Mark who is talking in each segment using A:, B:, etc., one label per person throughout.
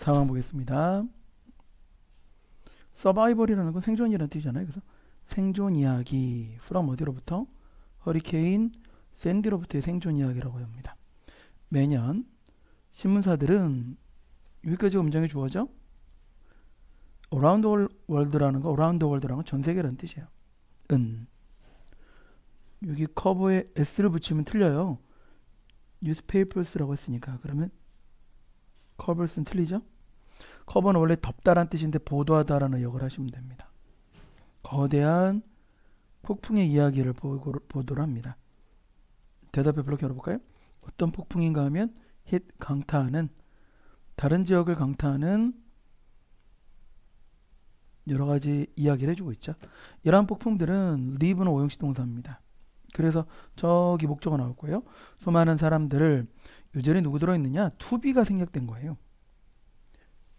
A: 4번 보겠습니다. 서바이벌이라는 건 생존이라는 뜻이잖아요. 그래서 생존 이야기 from 어디로부터? 허리케인 샌디로부터의 생존 이야기라고 합니다. 매년 신문사들은 여기까지가 문장의 주어죠. around the world라는 건 전 세계라는 뜻이에요. 여기 커버에 s를 붙이면 틀려요. newspapers라고 했으니까. 그러면 covers는 틀리죠. 커버는 원래 덮다란 뜻인데 보도하다라는 역을 하시면 됩니다. 거대한 폭풍의 이야기를 보도를 합니다. 대답에 블록 열어볼까요? 어떤 폭풍인가 하면 hit 강타하는, 다른 지역을 강타하는 여러 가지 이야기를 해주고 있죠. 이러한 폭풍들은 live는 오형식 동사입니다. 그래서 저기 목적어 나올 거예요. 수많은 사람들을, 요절에 누구 들어있느냐? to be가 생략된 거예요.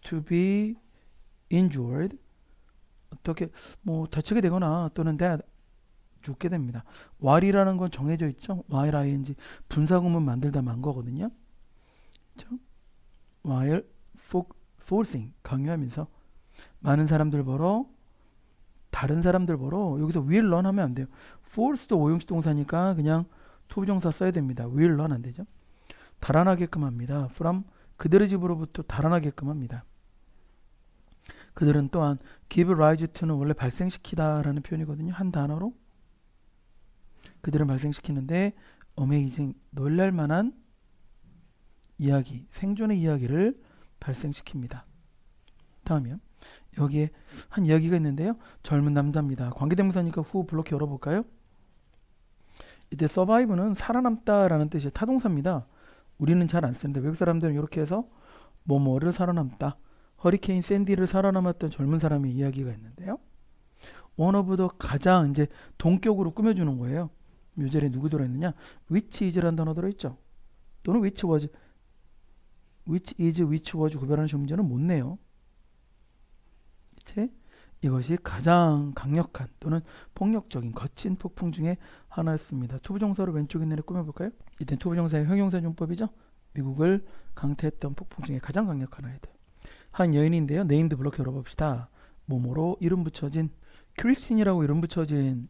A: to be injured, 어떻게 다치게 되거나 또는 죽게 됩니다. while이라는 건 정해져 있죠. while ing 분사구문 만들다 만 거거든요. 그렇죠? while forcing 강요하면서 많은 사람들 보러, 다른 사람들 보러. 여기서 will run 하면 안 돼요. force도 오형식 동사니까 그냥 to 부정사 써야 됩니다. will run 안 되죠. 달아나게끔 합니다. from 그들의 집으로부터 달아나게끔 합니다. 그들은 또한 give rise to는 원래 발생시키다 라는 표현이거든요. 한 단어로 그들은 발생시키는데 amazing 놀랄만한 이야기, 생존의 이야기를 발생시킵니다. 다음이요. 여기에 한 이야기가 있는데요. 젊은 남자입니다. 관계대명사니까 후 블록 열어볼까요? 이때 survive는 살아남다 라는 뜻의 타동사입니다. 우리는 잘 안 쓰는데 외국 사람들은 이렇게 해서 뭐뭐를 살아남다. 허리케인 샌디를 살아남았던 젊은 사람의 이야기가 있는데요. one of the 가장 이제 동격으로 꾸며주는 거예요. 요절에 누구 들어있느냐? which is라는 단어 들어있죠. 또는 which was, which is, which was 구별하는 시험 문제는 못 내요. 그치? 이것이 가장 강력한 또는 폭력적인 거친 폭풍 중에 하나였습니다. 투부정사로 왼쪽 있는 애 꾸며볼까요? 이때 투부정사의 형용사 용법이죠. 미국을 강타했던 폭풍 중에 가장 강력한 아이들. 한 여인인데요. 네임드 블록 열어봅시다. 뭐뭐로 이름 붙여진, 크리스틴이라고 이름 붙여진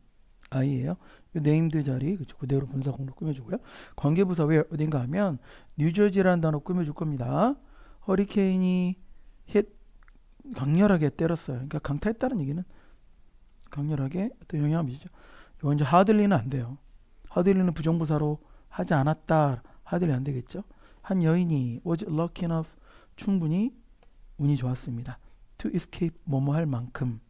A: 아이예요. 이 네임드 자리 그대로 분사공로 꾸며주고요. 관계부사 왜 어딘가 하면 뉴저지라는 단어 꾸며줄 겁니다. 허리케인이 강렬하게 때렸어요. 그러니까 강타했다는 얘기는 강렬하게 또 영향을 미치죠. 이건 이제 하들리는 안 돼요. 하들리는 부정부사로 하지 않았다. 하들리 안 되겠죠. 한 여인이 was lucky enough 충분히 운이 좋았습니다. to escape 뭐뭐 할 만큼.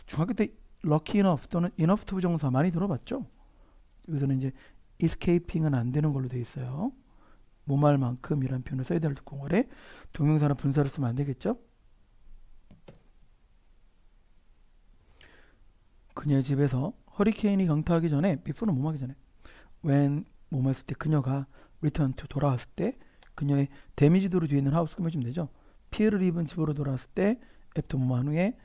A: 중학교 때 lucky enough 또는 enough to 부정사 많이 들어봤죠? 여기서는 이제 escaping은 안 되는 걸로 되어 있어요. 뭐뭐 할 만큼이라는 표현을 써야 될 공활에 동명사나 분사를 쓰면 안 되겠죠? 그녀의 집에서 허리케인이 강타하기 전에, before는 뭐뭐 하기 전에, when 뭐뭐 했을 때, 그녀가 return to 돌아왔을 때, 그녀의 데미지도로 뒤에 있는 하우스 꾸며주면 되죠. 피해를 입은 집으로 돌아왔을 때 after 뭐뭐 한 후에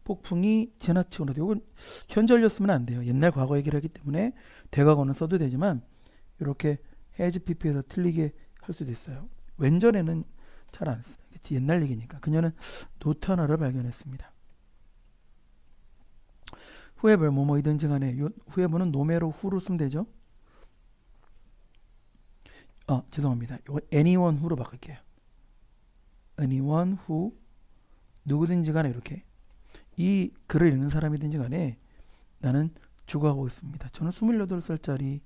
A: 폭풍이 지나치고 나서, 이건 현절료 쓰면 안 돼요. 옛날 과거 얘기를 하기 때문에 대과거는 써도 되지만 이렇게 has pp에서 틀리게 할 수도 있어요. 왼절에는 잘 안 써요. 그치? 옛날 얘기니까. 그녀는 노트 하나를 발견했습니다. whoever 뭐뭐이든지 간에 whoever는 노매로 who로 쓰면 되죠. 죄송합니다. 이거 anyone who로 바꿀게요. anyone who 누구든지 간에 이렇게 이 글을 읽는 사람이든지 간에 나는 죽어가고 있습니다. 저는 28살짜리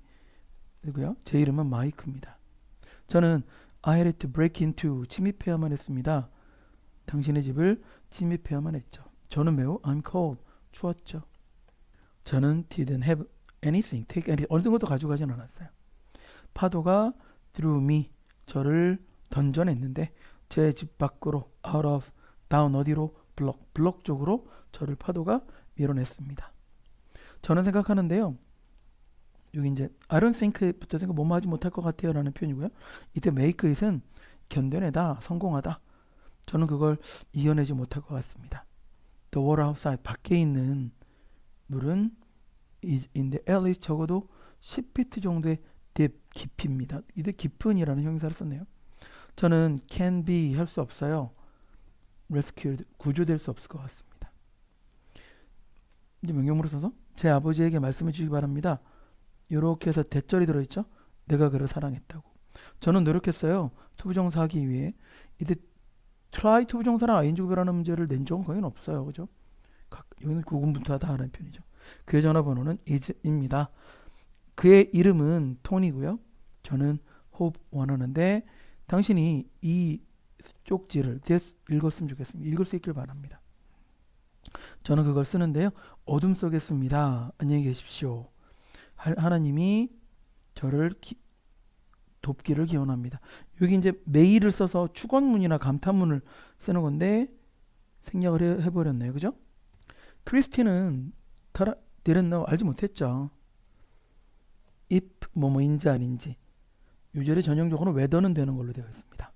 A: 누구요? 제 이름은 마이크입니다. 저는 I had to break into 침입해야만 했습니다. 당신의 집을 침입해야만 했죠. 저는 매우 I'm cold 추웠죠. 저는 didn't have anything, take anything, 어느 것도 가져가진 않았어요. 파도가 threw me, 저를 던져냈는데 제 집 밖으로 out of, down 어디로? 블록 쪽으로 저를 파도가 밀어냈습니다. 저는 생각하는데요. 여기 이제 I don't think부터 생각 뭐뭐 하지 못할 것 같아요 라는 표현이고요. 이때 make it은 견뎌내다, 성공하다. 저는 그걸 이겨내지 못할 것 같습니다. The water outside, 밖에 있는 물은 is in the alley 적어도 10피트 정도의 deep, 깊이입니다. 이때 깊은이라는 형용사를 썼네요. 저는 can be 할 수 없어요. rescued, 구조될 수 없을 것 같습니다. 이제 명령문을 써서 제 아버지에게 말씀해 주시기 바랍니다. 이렇게 해서 대절이 들어있죠. 내가 그를 사랑했다고. 저는 노력했어요. 투부정사 하기 위해. 이제 try 투부정사랑 ing 구별하는 문제를 낸 적은 거의 없어요. 그죠? 여기는 구분부터하다 하는 편이죠. 그의 전화번호는 is입니다. 그의 이름은 톤이고요. 저는 hope 원하는데 당신이 이 쪽지를 읽었으면 좋겠습니다. 읽을 수 있길 바랍니다. 저는 그걸 쓰는데요. 어둠 속에 씁니다. 안녕히 계십시오. 하나님이 저를 돕기를 기원합니다. 여기 이제 메일을 써서 축원문이나 감탄문을 쓰는 건데 생략을 해버렸네요. 그죠? 크리스티는 didn't know, 알지 못했죠. if 뭐뭐인지 아닌지. 요절에 전형적으로 whether는 되는 걸로 되어 있습니다.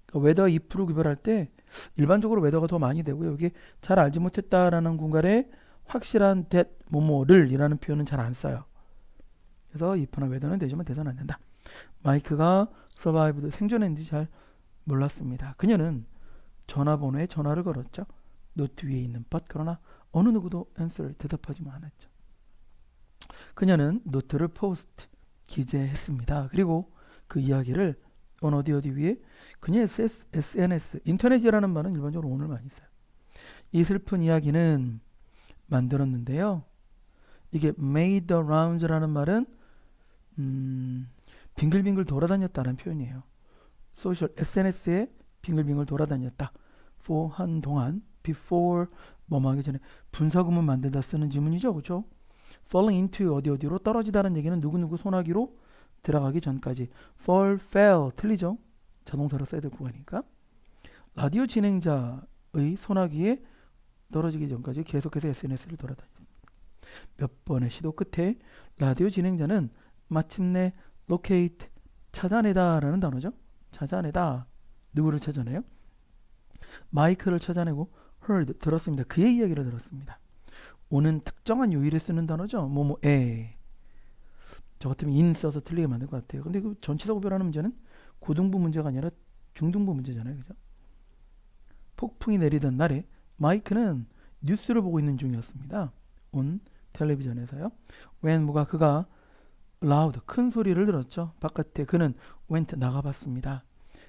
A: 그러니까 whether, if로 구별할 때 일반적으로 whether가 더 많이 되고요. 여기 잘 알지 못했다라는 공간에 확실한 that 뭐뭐를 이라는 표현은 잘 안 써요. 그래서 if나 whether는 되지만 대선 안 된다. 마이크가 survived, 생존했는지 잘 몰랐습니다. 그녀는 전화번호에 전화를 걸었죠. 노트 위에 있는 but, 그러나 어느 누구도 answer, 대답하지 않았죠. 그녀는 노트를 post, 기재했습니다. 그리고 그 이야기를 어디 위에 그녀의 SNS, 인터넷이라는 말은 일반적으로 오늘 많이 써요. 이 슬픈 이야기는 만들었는데요. 이게 made the rounds라는 말은 빙글빙글 돌아다녔다는 표현이에요. 소셜 SNS에 빙글빙글 돌아다녔다. for 한동안, before 뭐뭐 하기 전에 분사구문 만들다 쓰는 지문이죠. 그렇죠? falling into 어디로 떨어지다는 얘기는 누구누구 소나기로 들어가기 전까지. fall, fell 틀리죠? 자동사로 써야 될 구간이니까. 라디오 진행자의 소나기에 떨어지기 전까지 계속해서 SNS를 돌아다녔습니다. 몇 번의 시도 끝에 라디오 진행자는 마침내 locate, 찾아내다 라는 단어죠. 찾아내다. 누구를 찾아내요? 마이크를 찾아내고 heard, 들었습니다. 그의 이야기를 들었습니다. 오는 특정한 요일에 쓰는 단어죠. 뭐뭐에. 저 같으면 in 써서 틀리게 만들 것 같아요. 근데 그 전치사 구별하는 문제는 고등부 문제가 아니라 중등부 문제잖아요. 그죠? 폭풍이 내리던 날에 마이크는 뉴스를 보고 있는 중이었습니다. on 텔레비전에서요. when 뭐가 그가 loud, 큰 소리를 들었죠. 바깥에 그는 went, 나가봤습니다.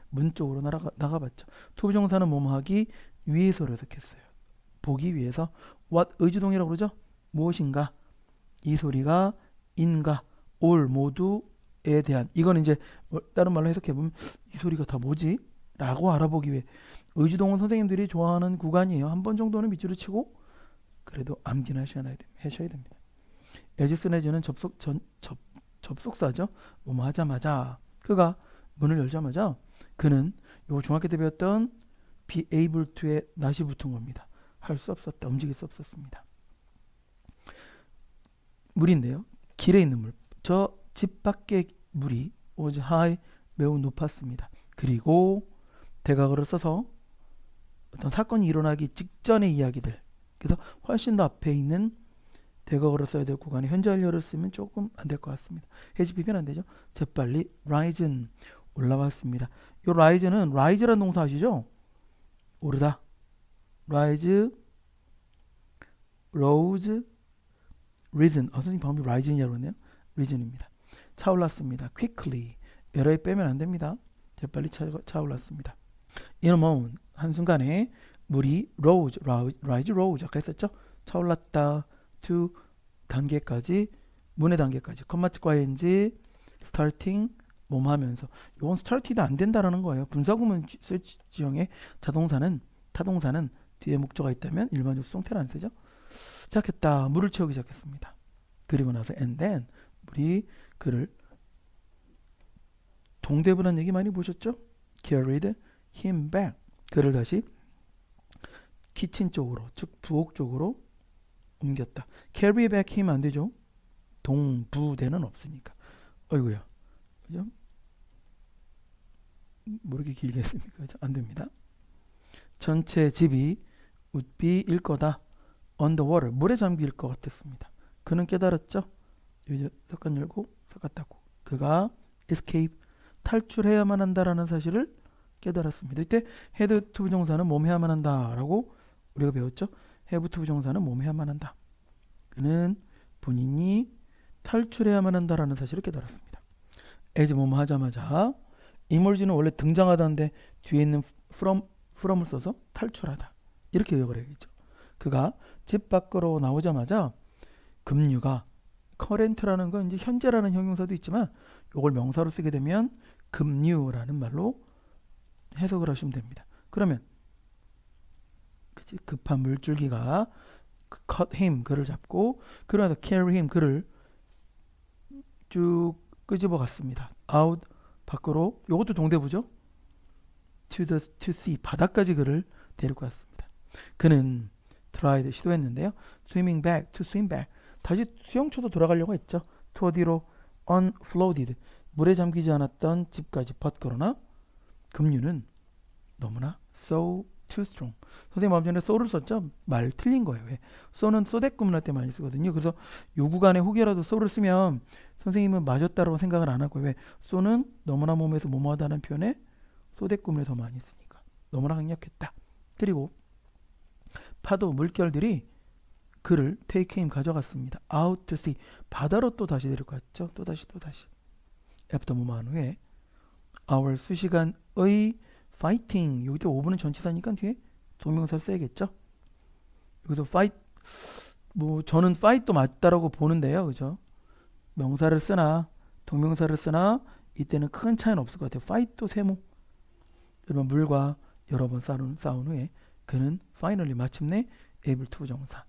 A: 문 쪽으로 나가봤죠. 투부정사는 뭐뭐하기 위해서로 해석했어요. 보기 위해서. what, 의주동이라고 그러죠. 무엇인가. 이 소리가 인가, all, 모두에 대한. 이건 이제 다른 말로 해석해보면 이 소리가 다 뭐지? 라고 알아보기 위해. 의주동은 선생님들이 좋아하는 구간이에요. 한 번 정도는 밑줄을 치고 그래도 암기는 하셔야 됩니다. 에지스 내지는 접속사죠. 뭐뭐 하자마자, 그가 문을 열자마자 그는 요 중학교 때 배웠던 be able to에 낫이 붙은 겁니다. 할 수 없었다. 움직일 수 없었습니다. 물인데요. 길에 있는 물. 저 집 밖의 물이 was high, 매우 높았습니다. 그리고 대각을 써서 어떤 사건이 일어나기 직전의 이야기들. 그래서 훨씬 더 앞에 있는 대각으로 써야 될 구간에 현재 완료를 쓰면 조금 안 될 것 같습니다. 해지 비변 안 되죠. 재빨리 risen, 올라왔습니다. 이 rise는 rise라는 동사 아시죠? 오르다. rise, rose, risen. 선생님 방금 risen이라고 했네요. risen입니다. 차올랐습니다. quickly. 에러에 빼면 안 됩니다. 재빨리 차올랐습니다. in a moment, 한순간에 물이 rose, 아까 했었죠? 차올랐다. to 단계까지, 문의 단계까지. 컴마트과 ing, starting, 뭐뭐 하면서. 이건 start도 안 된다라는 거예요. 분사구문 쓸 지형에 타동사는 뒤에 목적어가 있다면 일반적으로 수동태를 안 쓰죠. 시작했다. 물을 채우기 시작했습니다. 그리고 나서 and then, 물이 그를, 동대문한 얘기 많이 보셨죠? carried him back. 그를 다시 키친 쪽으로, 즉 부엌 쪽으로 옮겼다. carry back him 안 되죠? 동부대는 없으니까. 어이구야. 그죠? 뭐 이렇게 길게 했습니까? 그죠? 안 됩니다. 전체 집이 would be 일 거다. on the water. 물에 잠길 것 같았습니다. 그는 깨달았죠? 이제 석간 열고 석간 닫고. 그가 escape, 탈출해야만 한다라는 사실을 깨달았습니다. 이때 had to 부정사는 몸해야만 한다라고 우리가 배웠죠. have to 부정사는 몸해야만 한다. 그는 본인이 탈출해야만 한다라는 사실을 깨달았습니다. as 뭐뭐 하자마자 emerge는 원래 등장하다인데 뒤에 있는 from을 써서 탈출하다 이렇게 요약을 해야겠죠. 그가 집 밖으로 나오자마자 급류가 current라는 건 이제 현재라는 형용사도 있지만 이걸 명사로 쓰게 되면 급류라는 말로 해석을 하시면 됩니다. 그러면 그치? 급한 물줄기가 cut him 그를 잡고 그러면서 carry him 그를 쭉 끄집어 갔습니다. out 밖으로 이것도 동대부죠. to sea 바다까지 그를 데리고 갔습니다. 그는 tried 시도했는데요. swimming back to swim back 다시 수영초도 돌아가려고 했죠. to 어디로 unfloated 물에 잠기지 않았던 집까지 but 그러나 급류는 너무나 so too strong. 선생님 마음 전에 so를 썼죠? 말 틀린 거예요. 왜? so는 so-that 구문할 때 많이 쓰거든요. 그래서 요 구간에 혹여라도 so를 쓰면 선생님은 맞았다고 생각을 안 하고 왜? so는 너무나 몸에서 뭐뭐하다는 표현에 so-that 구문을 더 많이 쓰니까 너무나 강력했다. 그리고 파도 물결들이 그를 take him 가져갔습니다. out to sea 바다로 또 다시 데려갔죠. 또 다시 after 뭐뭐한 후에 our 수시간의 fighting 여기 또 5분은 전치사니까 뒤에 동명사를 써야겠죠. 여기서 fight 뭐 저는 fight도 맞다라고 보는데요. 그죠? 명사를 쓰나 동명사를 쓰나 이때는 큰 차이는 없을 것 같아요. fight도 세모 그러면 물과 여러 번 싸운 후에 그는 finally 마침내 able to 부정사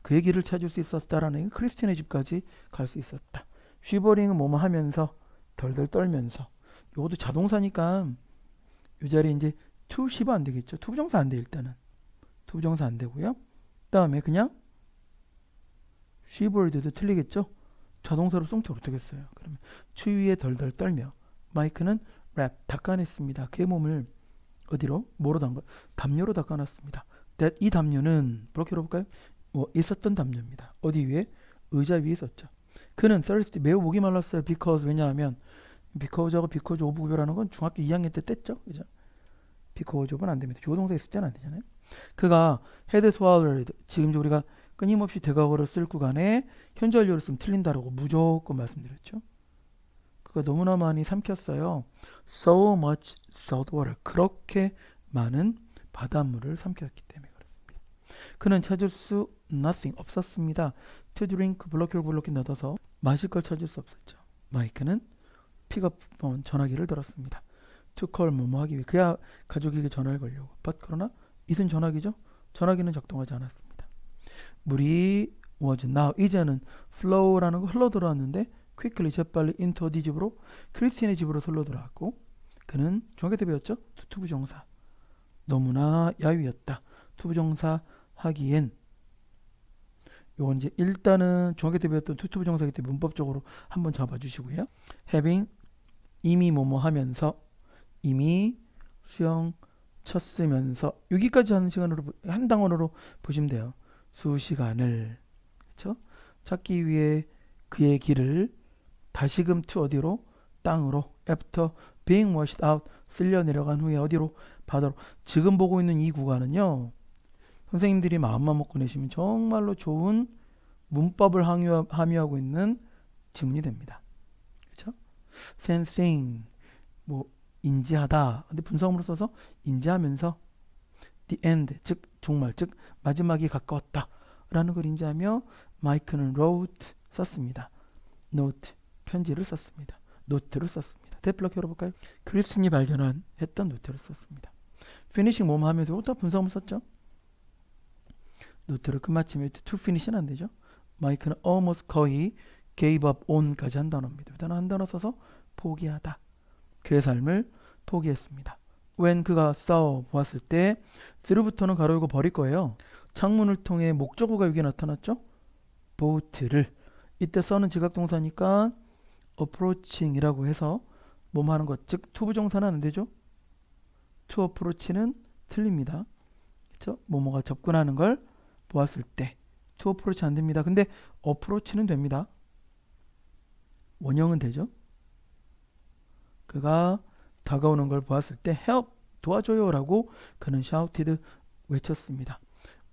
A: 그의 길을 찾을 수 있었다라는 크리스틴의 집까지 갈 수 있었다. 쉬버링은 뭐뭐 하면서 덜덜 떨면서 이것도 자동사니까 이 자리에 이제 to 쉬버 안 되겠죠. to 부정사 안 돼. 일단은 to 부정사 안 되고요. 그 다음에 그냥 shivered도 틀리겠죠. 자동사로 쏭투 어떻겠어요. 그러면 추위에 덜덜 떨며 마이크는 랩 닦아냈습니다. 그의 몸을 어디로? 뭐로 담요로 닦아놨습니다. 이 담요는 그렇게 해볼까요? 뭐 있었던 담요입니다. 어디 위에? 의자 위에 있었죠. 그는 thirsty 매우 목이 말랐어요. because 왜냐하면 because하고 because of 구별하는 건 중학교 2학년 때 뗐죠. 그죠? because of는 안 됩니다. 주어동사 있을 때는 안 되잖아요. 그가 had swallowed 지금 우리가 끊임없이 대과거를 쓸 구간에 현재 완료를 쓰면 틀린다라고 무조건 말씀드렸죠. 그가 너무나 많이 삼켰어요. so much salt water 그렇게 많은 바닷물을 삼켰기 때문에 그렇습니다. 그는 찾을 수 nothing 없었습니다. to drink 블로킹 넣어서 마실 걸 찾을 수 없었죠. 마이크는 픽업폰 전화기를 들었습니다. to call 뭐뭐 하기 위해 그야 가족에게 전화를 걸려고. but 그러나 이은 전화기죠. 전화기는 작동하지 않았습니다. 물이 was now 이제는 flow라는 거 흘러 들어왔는데 quickly 재빨리 into 어디 집으로? 크리스틴의 집으로 흘러 들어왔고 그는 중학교 때 배웠죠. to 부정사 너무나 야유였다. to 부정사 하기엔 요건 이제 일단은 중학교 때 배웠던 to 부정사기 때문에 문법적으로 한번 잡아주시고요. having 이미 뭐뭐 하면서 이미 수영 쳤으면서 여기까지 하는 시간으로 한 단원으로 보시면 돼요. 수시간을 그렇죠? 찾기 위해 그의 길을 다시금 to 어디로? 땅으로 after being washed out 쓸려 내려간 후에 어디로? 바다로. 지금 보고 있는 이 구간은요. 선생님들이 마음만 먹고 내시면 정말로 좋은 문법을 함유하고 있는 지문이 됩니다. 그렇죠? sensing 뭐 인지하다. 근데 분사음으로 써서 인지하면서 the end 즉 종말 즉 마지막이 가까웠다 라는 걸 인지하며 마이크는 wrote 썼습니다. note 편지를 썼습니다. 노트를 썼습니다. 대플럭 열어볼까요? 크리스틴이 발견했던 노트를 썼습니다. finishing 뭐뭐 하면서 이것도 분사음을 썼죠. 노트를 끝마치면 to finish는 안 되죠. 마이크는 almost 거의 gave up on까지 한 단어입니다. 이 단어 한 단어 써서 포기하다. 그의 삶을 포기했습니다. when 그가 보았을 때 through부터는 가로 열고 버릴 거예요. 창문을 통해 목적어가 여기 나타났죠. boat를 이때 써는 지각동사니까 approaching이라고 해서 뭐뭐 하는 것 즉 to 부정사는 안 되죠. to approach는 틀립니다. 그렇죠? 뭐뭐가 접근하는 걸 보았을 때 to approach 안 됩니다. 근데 approach는 됩니다. 원형은 되죠. 그가 다가오는 걸 보았을 때 help 도와줘요라고 그는 shouted 외쳤습니다.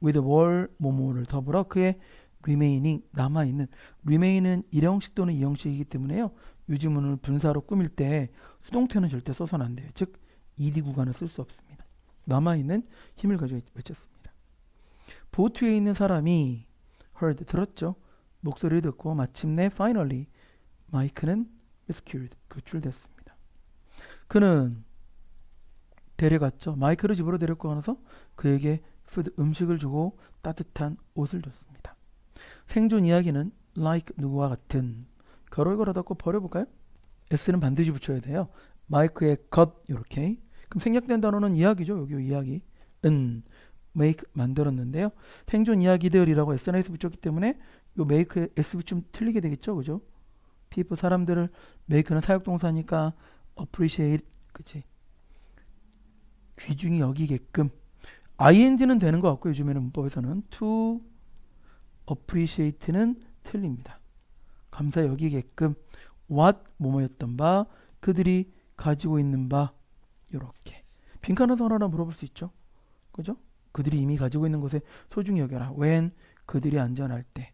A: with were 뭐뭐를 더불어 그의 remaining 남아있는 remain은 일형식 또는 이형식이기 때문에요. 유지문을 분사로 꾸밀 때 수동태는 절대 써서는 안 돼요. 즉 ed 구간을 쓸 수 없습니다. 남아있는 힘을 가지고 외쳤습니다. 보트에 있는 사람이 heard 들었죠. 목소리를 듣고 마침내 finally 마이크는 rescued 구출됐습니다. 그는 데려갔죠. 마이크를 집으로 데리고 가서 그에게 food 음식을 주고 따뜻한 옷을 줬습니다. 생존 이야기는 like 누구와 같은 괄호에 걸어 닫고 버려볼까요? s는 반드시 붙여야 돼요. 마이크의 got 이렇게. 그럼 생략된 단어는 이야기죠. 여기 이야기. make 만들었는데요. 생존 이야기들이라고 s에서 붙였기 때문에 요 make에 s 붙이면 틀리게 되겠죠. 그죠? people 사람들을 make는 사역동사니까 appreciate 그치? 귀중히 여기게끔 ing는 되는 것 같고 요즘에는 문법에서는 to appreciate는 틀립니다. 감사 여기게끔 what 뭐뭐였던 바 그들이 가지고 있는 바 이렇게 빈칸에서 하나 물어볼 수 있죠. 그죠? 그들이 이미 가지고 있는 것에 소중히 여겨라. when 그들이 안전할 때.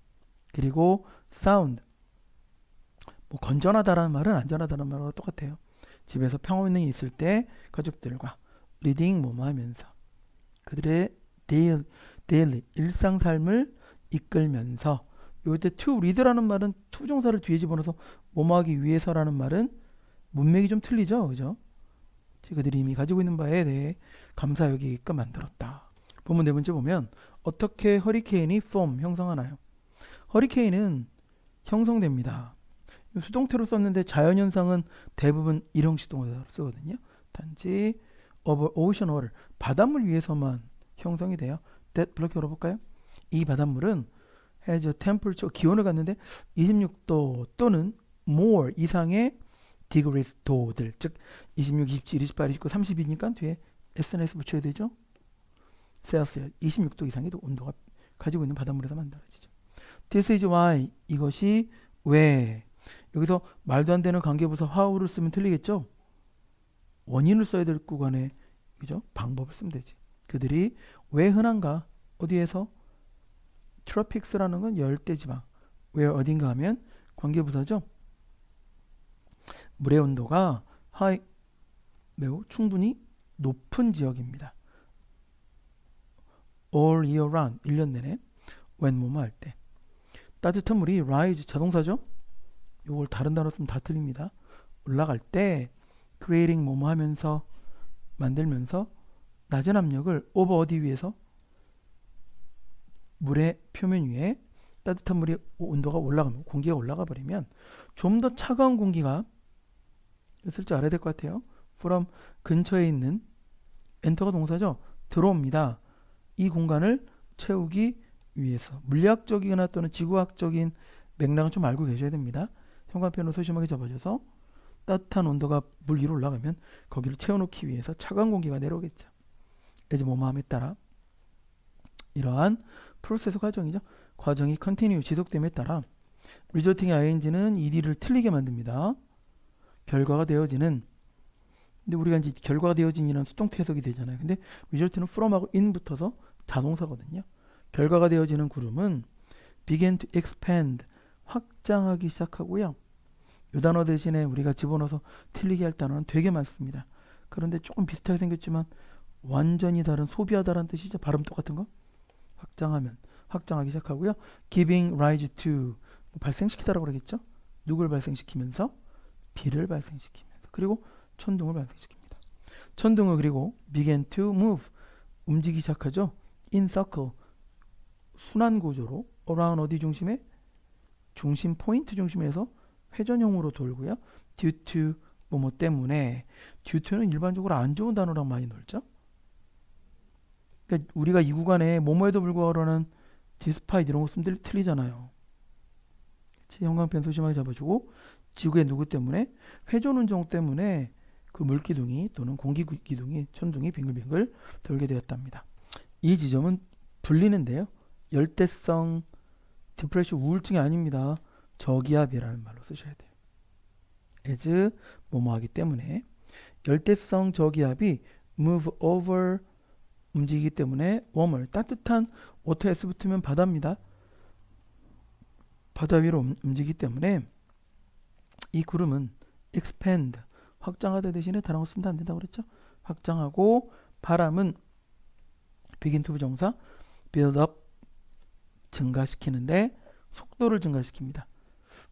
A: 그리고 sound 뭐 건전하다라는 말은 안전하다는 말과 똑같아요. 집에서 평온히 있을 때 가족들과 reading 뭐뭐 하면서 그들의 daily 일상 삶을 이끌면서 요때 to read라는 말은 투정사를 뒤에 집어넣어서 뭐뭐 하기 위해서라는 말은 문맥이 좀 틀리죠. 그죠? 그들이 이미 가지고 있는 바에 대해 감사 여기게끔 만들었다. 본문 네 번째 보면 어떻게 허리케인이 form 형성하나요? 허리케인은 형성됩니다. 수동태로 썼는데 자연현상은 대부분 일형식 동사로 쓰거든요. 단지 over ocean water 바닷물 위에서만 형성이 돼요. that 블록 열어볼까요? 이 바닷물은 has a temperature 기온을 갖는데 26도 또는 more 이상의 degrees 도들 즉 26, 27, 28, 29, 30이니까 뒤에 sns 붙여야 되죠. 셀시어스 26도 이상의 온도가 가지고 있는 바닷물에서 만들어지죠. This is why 이것이 왜 여기서 말도 안 되는 관계부사 how를 쓰면 틀리겠죠. 원인을 써야 될 구간에 그죠? 방법을 쓰면 되지. 그들이 왜 흔한가? 어디에서? tropics라는 건 열대지방. where 어딘가 하면 관계부사죠. 물의 온도가 high 매우 충분히 높은 지역입니다. all year round 1년 내내 when 뭐뭐 할 때 따뜻한 물이 rise 자동사죠. 요걸 다른 단어 쓰면 다 틀립니다. 올라갈 때 creating 뭐뭐 하면서 만들면서 낮은 압력을 over 어디 위에서 물의 표면 위에 따뜻한 물의 온도가 올라가면 공기가 올라가 버리면 좀 더 차가운 공기가 쓸 줄 알아야 될 것 같아요. from 근처에 있는 엔터가 동사죠. 들어옵니다. 이 공간을 채우기 위해서 물리학적이거나 또는 지구학적인 맥락은 좀 알고 계셔야 됩니다. 현관편으로 소심하게 접어져서 따뜻한 온도가 물 위로 올라가면 거기를 채워놓기 위해서 차가운 공기가 내려오겠죠. 이제 뭐뭐함에 따라 이러한 프로세스 과정이죠. 과정이 continue 지속됨에 따라 resulting ing는 ed를 틀리게 만듭니다. 결과가 되어지는 근데 우리가 이제 결과가 되어진이라는 수동태 해석이 되잖아요. 근데 result는 from하고 in 붙어서 자동사거든요. 결과가 되어지는 구름은 begin to expand 확장하기 시작하고요. 이 단어 대신에 우리가 집어넣어서 틀리게 할 단어는 되게 많습니다. 그런데 조금 비슷하게 생겼지만 완전히 다른 소비하다라는 뜻이죠. 발음 똑같은 거. 확장하면 확장하기 시작하고요. giving rise to 발생시키다라고 그러겠죠. 누굴 발생시키면서 비를 발생시키면서 그리고 천둥을 발생시킵니다. 천둥을 그리고 began to move 움직이기 시작하죠. in circle 순환 구조로 around 어디 중심에 중심 포인트 중심에서 회전형으로 돌고요. due to 뭐뭐 때문에 due to는 일반적으로 안 좋은 단어랑 많이 놀죠. 그러니까 우리가 이 구간에 뭐뭐에도 불구하고는 despite 이런 거 쓰면 틀리잖아요. 형광펜 소심하게 잡아주고 지구의 누구 때문에 회전 운동 때문에 그 물기둥이 또는 공기기둥이 천둥이 빙글빙글 돌게 되었답니다. 이 지점은 불리는데요. 열대성 디프레션 우울증이 아닙니다. 저기압이라는 말로 쓰셔야 돼요. as 뭐뭐 하기 때문에 열대성 저기압이 move over 움직이기 때문에 warmer 따뜻한 water s 붙으면 바다입니다. 바다 위로 움직이기 때문에 이 구름은 expand 확장하다 대신에 다른 거 쓰면 안 된다고 그랬죠. 확장하고 바람은 begin to 부정사 build up 증가시키는데 속도를 증가시킵니다.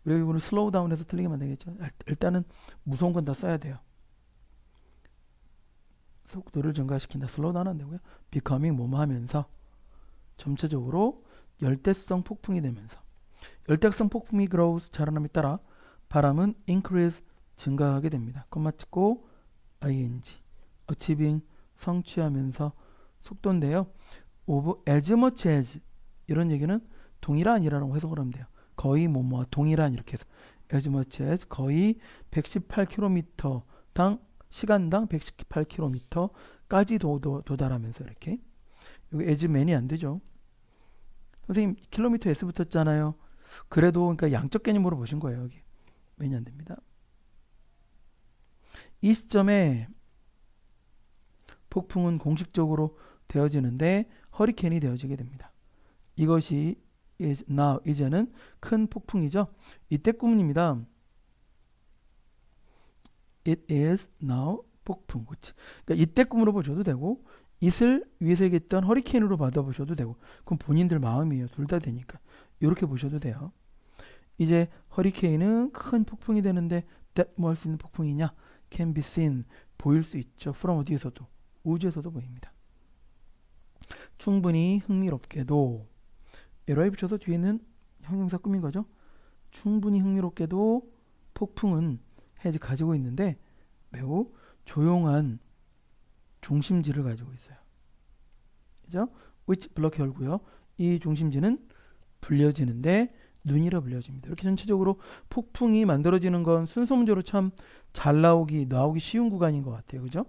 A: 우리가 이거는 slow down해서 틀리게 만들겠죠. 일단은 무서운 건 다 써야 돼요. 속도를 증가시킨다. slow down 안 되고요. becoming 뭐뭐 하면서 점차적으로 열대성 폭풍이 되면서 열대성 폭풍이 grows 자라남에 따라 바람은 increase 증가하게 됩니다. 콤마 찍고 ing achieving 성취하면서 속도인데요. of as much as 이런 얘기는 동일한이라고 해석을 하면 돼요. 거의 뭐뭐와 동일한 이렇게 해서 as much as 거의 118km 당 시간당 118km까지 도달하면서 이렇게 여기 as many 안 되죠. 선생님 킬로미터 s 붙었잖아요. 그래도 그러니까 양적 개념으로 보신 거예요. 여기 many 안 됩니다. 이 시점에 폭풍은 공식적으로 되어지는데 허리케인이 되어지게 됩니다. 이것이 is now 이제는 큰 폭풍이죠. 이때 구문입니다. It is now 폭풍. 그치? 그러니까 이때 꿈으로 보셔도 되고 it을 위에서 얘기했던 허리케인으로 받아보셔도 되고 그건 본인들 마음이에요. 둘 다 되니까 이렇게 보셔도 돼요. 이제 허리케인은 큰 폭풍이 되는데 that 뭐 할 수 있는 폭풍이냐? can be seen 보일 수 있죠. from 어디에서도 우주에서도 보입니다. 충분히 흥미롭게도 에러에 붙여서 뒤에는 형용사 꾸민 거죠. 충분히 흥미롭게도 폭풍은 has 가지고 있는데 매우 조용한 중심지를 가지고 있어요. 그죠? which 블럭 열고요. 이 중심지는 불려지는데 눈이라 불려집니다. 이렇게 전체적으로 폭풍이 만들어지는 건 순서 문제로 참 잘 나오기 쉬운 구간인 것 같아요. 그죠?